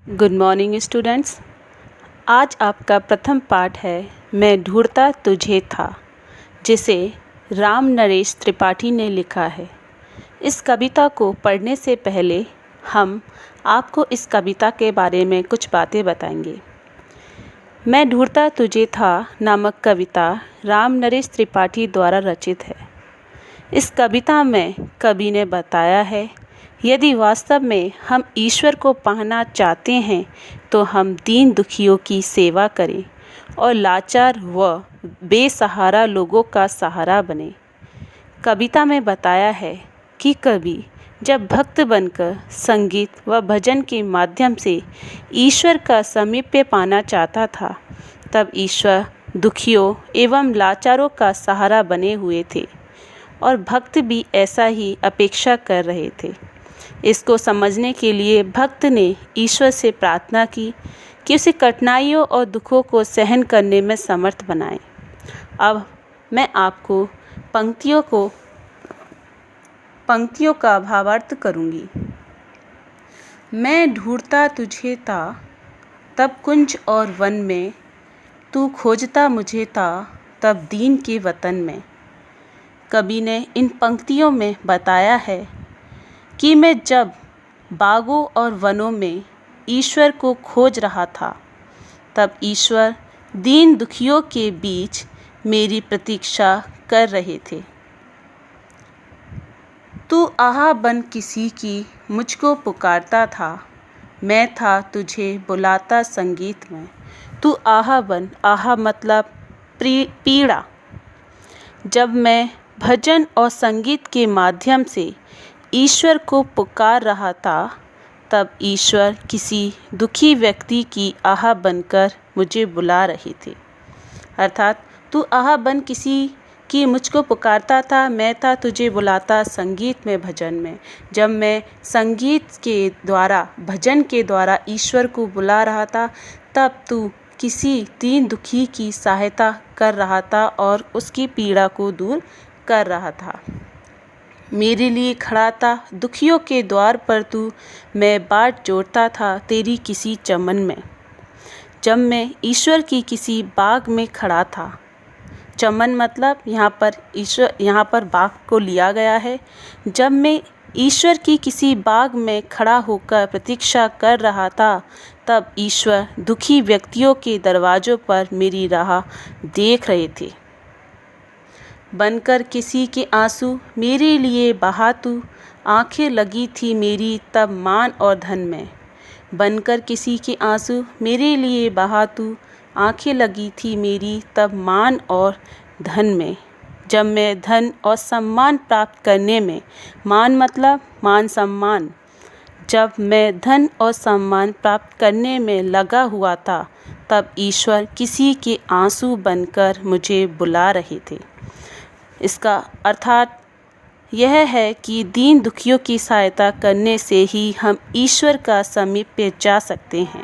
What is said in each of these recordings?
Good morning students. आज आपका प्रथम पाठ है मैं ढूंढता तुझे था, जिसे राम नरेश त्रिपाठी ने लिखा है। इस कविता को पढ़ने से पहले हम आपको इस कविता के बारे में कुछ बातें बताएंगे। मैं ढूंढता तुझे था नामक कविता राम नरेश त्रिपाठी द्वारा रचित है। इस कविता में कवि ने बताया है, यदि वास्तव में हम ईश्वर को पाना चाहते हैं तो हम दीन दुखियों की सेवा करें और लाचार व बेसहारा लोगों का सहारा बने। कविता में बताया है कि कवि जब भक्त बनकर संगीत व भजन के माध्यम से ईश्वर का सामीप्य पाना चाहता था, तब ईश्वर दुखियों एवं लाचारों का सहारा बने हुए थे और भक्त भी ऐसा ही अपेक्षा कर रहे थे। इसको समझने के लिए भक्त ने ईश्वर से प्रार्थना की कि उसे कठिनाइयों और दुखों को सहन करने में समर्थ बनाए। अब मैं आपको पंक्तियों का भावार्थ करूंगी। मैं ढूंढता तुझे था तब कुंज और वन में, तू खोजता मुझे था तब दीन के वतन में। कवि ने इन पंक्तियों में बताया है कि मैं जब बागों और वनों में ईश्वर को खोज रहा था, तब ईश्वर दीन दुखियों के बीच मेरी प्रतीक्षा कर रहे थे। तू आहा बन किसी की मुझको पुकारता था, मैं था तुझे बुलाता संगीत में। तू आहा बन, आहा मतलब पीड़ा। जब मैं भजन और संगीत के माध्यम से ईश्वर को पुकार रहा था, तब ईश्वर किसी दुखी व्यक्ति की आह बनकर मुझे बुला रहे थे। अर्थात तू आह बन किसी की मुझको पुकारता था, मैं था तुझे बुलाता संगीत में भजन में। जब मैं संगीत के द्वारा भजन के द्वारा ईश्वर को बुला रहा था, तब तू किसी दीन दुखी की सहायता कर रहा था और उसकी पीड़ा को दूर कर रहा था। मेरे लिए खड़ा था दुखियों के द्वार पर तू, मैं बाट जोड़ता था तेरी किसी चमन में। जब मैं ईश्वर की किसी बाग में खड़ा था, चमन मतलब यहाँ पर बाग को लिया गया है। जब मैं ईश्वर की किसी बाग में खड़ा होकर प्रतीक्षा कर रहा था, तब ईश्वर दुखी व्यक्तियों के दरवाज़ों पर मेरी राह देख रहे थे। बनकर किसी के आंसू मेरे लिए बहा तू, आंखें लगी थी मेरी तब मान और धन में। बनकर किसी के आंसू मेरे लिए बहा तू, आंखें लगी थी मेरी तब मान और धन में। जब मैं धन और सम्मान प्राप्त करने में, मान मतलब मान सम्मान, जब मैं धन और सम्मान प्राप्त करने में लगा हुआ था, तब ईश्वर किसी के आंसू बनकर मुझे बुला रहे थे। इसका अर्थात यह है कि दीन दुखियों की सहायता करने से ही हम ईश्वर का समीप जा सकते हैं।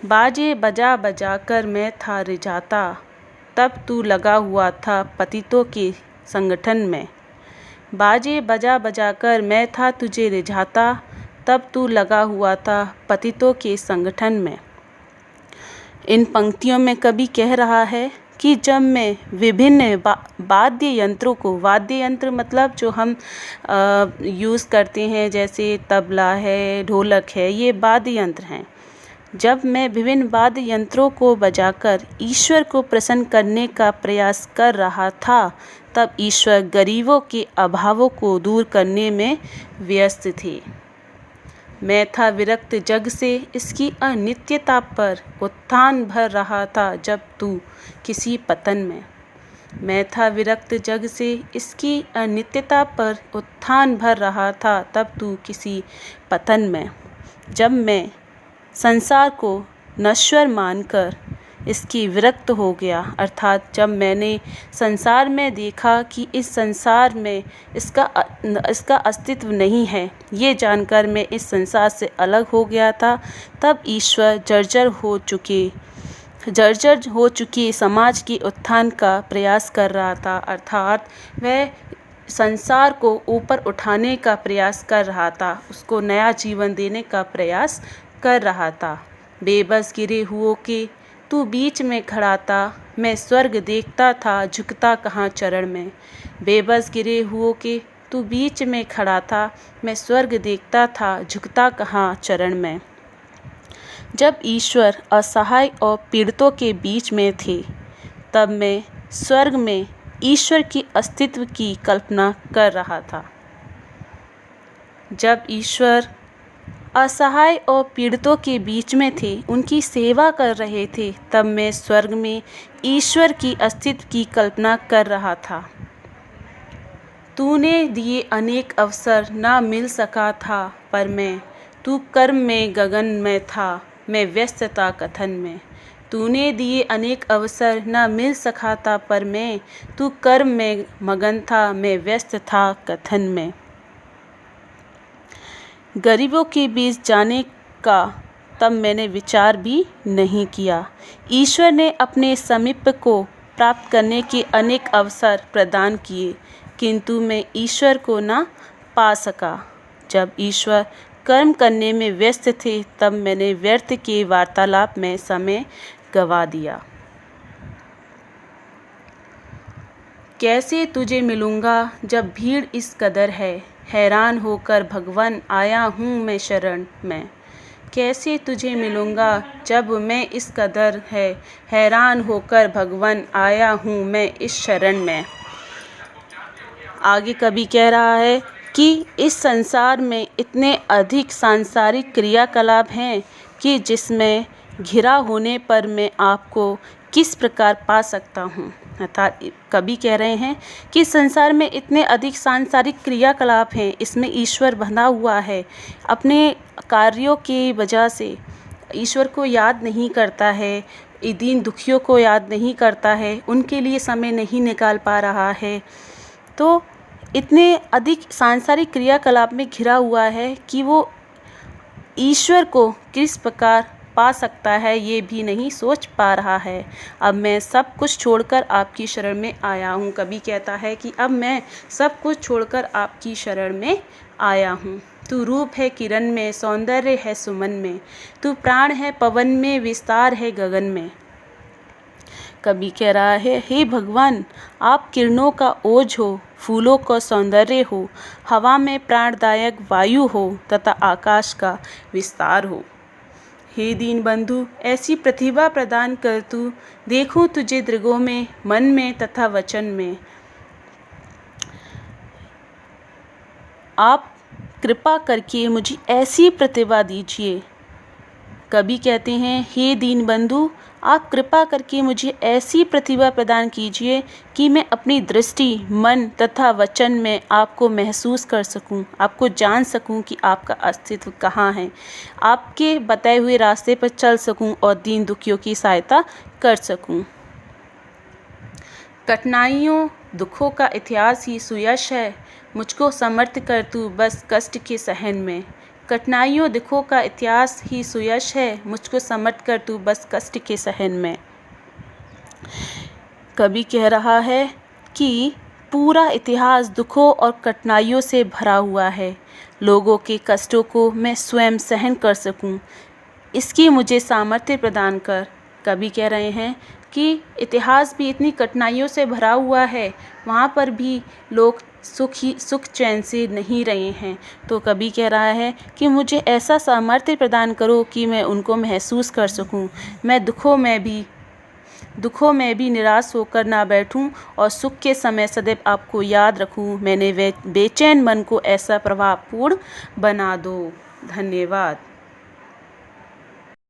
बाजे बजा बजा कर मैं था रिझाता, तब तू लगा हुआ था पतितों के संगठन में। बाजे बजा बजा कर मैं था तुझे रिझाता, तब तू लगा हुआ था पतितों के संगठन में। इन पंक्तियों में कवि कह रहा है कि जब मैं विभिन्न वाद्य यंत्र मतलब जो हम यूज़ करते हैं, जैसे तबला है, ढोलक है, ये वाद्य यंत्र हैं। जब मैं विभिन्न वाद्य यंत्रों को बजाकर ईश्वर को प्रसन्न करने का प्रयास कर रहा था, तब ईश्वर गरीबों के अभावों को दूर करने में व्यस्त थे। मैं था विरक्त जग से इसकी अनित्यता पर, उत्थान भर रहा था जब तू किसी पतन में। मैं था विरक्त जग से इसकी अनित्यता पर, उत्थान भर रहा था तब तू किसी पतन में। जब मैं संसार को नश्वर मानकर इसकी विरक्त हो गया, अर्थात जब मैंने संसार में देखा कि इस संसार में इसका अस्तित्व नहीं है, ये जानकर मैं इस संसार से अलग हो गया था, तब ईश्वर जर्जर हो चुकी समाज के उत्थान का प्रयास कर रहा था। अर्थात वह संसार को ऊपर उठाने का प्रयास कर रहा था, उसको नया जीवन देने का प्रयास कर रहा था। बेबस गिरे हुओं के तू बीच में खड़ा था, मैं स्वर्ग देखता था झुकता कहाँ चरण में। बेबस गिरे हुओं के तू बीच में खड़ा था, मैं स्वर्ग देखता था झुकता कहाँ चरण में। जब ईश्वर असहाय और पीड़ितों के बीच में थे, तब मैं स्वर्ग में ईश्वर के अस्तित्व की कल्पना कर रहा था। जब ईश्वर असहाय और पीड़ितों के बीच में थे, उनकी सेवा कर रहे थे, तब मैं स्वर्ग में ईश्वर की अस्तित्व की कल्पना कर रहा था। तूने दिए अनेक अवसर ना मिल सका था पर मैं, तू कर्म में गगन में था, मैं व्यस्त था कथन में। तूने दिए अनेक अवसर ना मिल सका था पर मैं, तू कर्म में मगन था, मैं व्यस्त था कथन में। गरीबों के बीच जाने का तब मैंने विचार भी नहीं किया। ईश्वर ने अपने समीप को प्राप्त करने के अनेक अवसर प्रदान किए, किंतु मैं ईश्वर को ना पा सका। जब ईश्वर कर्म करने में व्यस्त थे, तब मैंने व्यर्थ के वार्तालाप में समय गवा दिया। कैसे तुझे मिलूँगा जब भीड़ इस कदर है, हैरान होकर भगवान आया हूँ मैं शरण में। कैसे तुझे मिलूँगा जब मैं इस कदर है, हैरान होकर भगवान आया हूँ मैं इस शरण में। आगे कवि कह रहा है कि इस संसार में इतने अधिक सांसारिक क्रियाकलाप हैं कि जिसमें घिरा होने पर मैं आपको किस प्रकार पा सकता हूँ। अर्थात कवि कह रहे हैं कि संसार में इतने अधिक सांसारिक क्रियाकलाप हैं, इसमें ईश्वर बंधा हुआ है। अपने कार्यों की वजह से ईश्वर को याद नहीं करता है, दीन दुखियों को याद नहीं करता है, उनके लिए समय नहीं निकाल पा रहा है। तो इतने अधिक सांसारिक क्रियाकलाप में घिरा हुआ है कि वो ईश्वर को किस प्रकार पा सकता है ये भी नहीं सोच पा रहा है। अब मैं सब कुछ छोड़कर आपकी शरण में आया हूँ। कवि कहता है कि अब मैं सब कुछ छोड़कर आपकी शरण में आया हूँ। तू रूप है किरण में, सौंदर्य है सुमन में, तू प्राण है पवन में, विस्तार है गगन में। कवि कह रहा है, हे भगवान आप किरणों का ओज हो, फूलों का सौंदर्य हो, हवा में प्राणदायक वायु हो तथा आकाश का विस्तार हो। हे दीन बंधु ऐसी प्रतिभा प्रदान कर तू, देखूं तुझे दृगों में, मन में तथा वचन में। आप कृपा करके मुझे ऐसी प्रतिभा दीजिए। कवि कहते हैं, हे दीन बंधु आप कृपा करके मुझे ऐसी प्रतिभा प्रदान कीजिए कि मैं अपनी दृष्टि, मन तथा वचन में आपको महसूस कर सकूं, आपको जान सकूं कि आपका अस्तित्व कहाँ है, आपके बताए हुए रास्ते पर चल सकूं और दीन दुखियों की सहायता कर सकूं। कठिनाइयों दुखों का इतिहास ही सुयश है, मुझको समर्थ कर तू बस कष्ट के सहन में। कठिनाइयों दुखों का इतिहास ही सुयश है, मुझको समर्थ कर तू बस कष्ट के सहन में। कवि कह रहा है कि पूरा इतिहास दुखों और कठिनाइयों से भरा हुआ है, लोगों के कष्टों को मैं स्वयं सहन कर सकूं, इसकी मुझे सामर्थ्य प्रदान कर। कवि कह रहे हैं कि इतिहास भी इतनी कठिनाइयों से भरा हुआ है, वहाँ पर भी लोग सुख चैन से नहीं रहे हैं। तो कवि कह रहा है कि मुझे ऐसा सामर्थ्य प्रदान करो कि मैं उनको महसूस कर सकूं, मैं दुखों में भी निराश होकर ना बैठूं और सुख के समय सदैव आपको याद रखूं। मैंने बेचैन मन को ऐसा प्रभावपूर्ण बना दो। धन्यवाद।